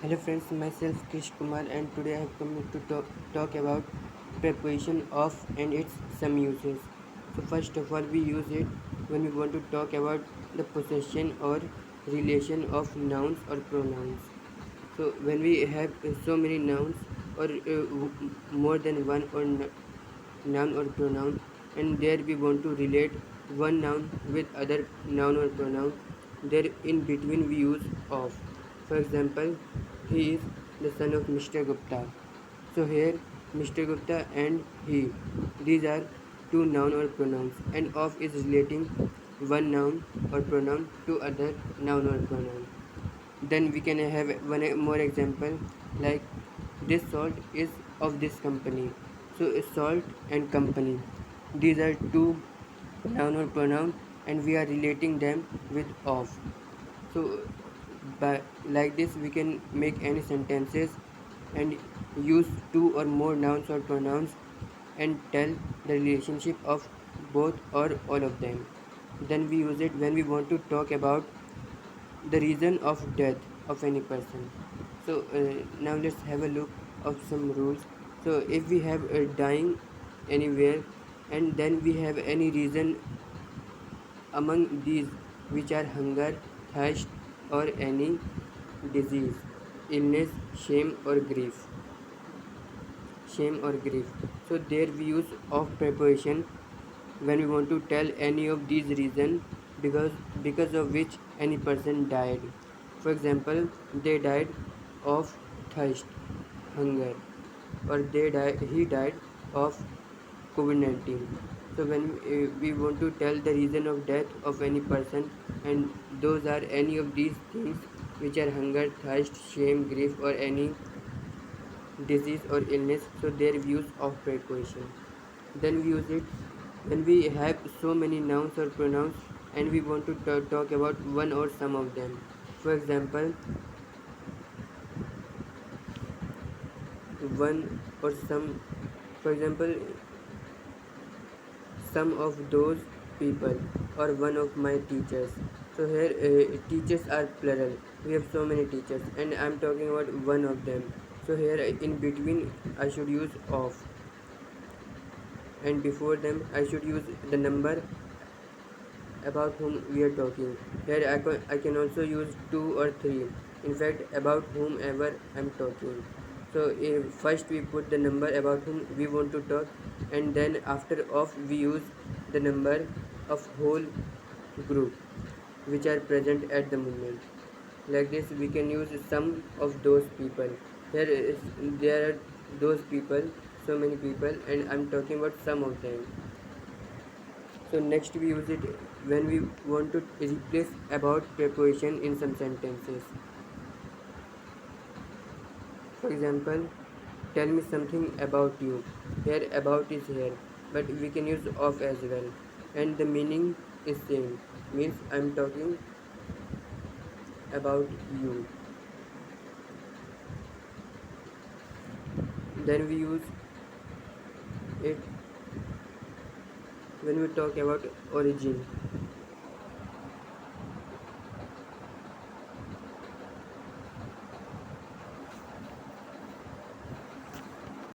Hello friends, myself Krish Kumar and today I have come to talk about preposition of and its some uses. So first of all we use it when we want to talk about the possession or relation of nouns or pronouns. So when we have so many nouns or more than one or noun or pronoun and there we want to relate one noun with other noun or pronoun, there in between we use of. For example, he is the son of Mr. Gupta. So here Mr. Gupta and he, these are two noun or pronouns and of is relating one noun or pronoun to other noun or pronoun. Then we can have one more example like this salt is of this company. So salt and company, these are two noun or pronoun and we are relating them with of. So by like this we can make any sentences and use two or more nouns or pronouns and tell the relationship of both or all of them. Then we use it when we want to talk about the reason of death of any person. So now let's have a look of some rules. So if we have dying anywhere and then we have any reason among these which are hunger, thirst or any disease, illness, shame or grief. So there we use of preposition when we want to tell any of these reasons because of which any person died. For example, they died of thirst, hunger, or he died of COVID-19. So when we want to tell the reason of death of any person and those are any of these things which are hunger, thirst, shame, grief or any disease or illness, so their use of preposition. Then we use it when we have so many nouns or pronouns and we want to talk about one or some of them. For example, one or some, for example, some of those people or one of my teachers. So here teachers are plural, we have so many teachers and I'm talking about one of them. So here in between I should use of and before them I should use the number about whom we are talking. Here I can also use two or three. In fact, about whomever I'm talking. So first we put the number about whom we want to talk, and then after of we use the number of whole group which are present at the moment. Like this, we can use some of those people. There are those people, so many people, and I'm talking about some of them. So next we use it when we want to replace about preposition in some sentences. For example, tell me something about you. Here about is here, but we can use of as well. And the meaning is same. Means I'm talking about you. Then we use it when we talk about origin.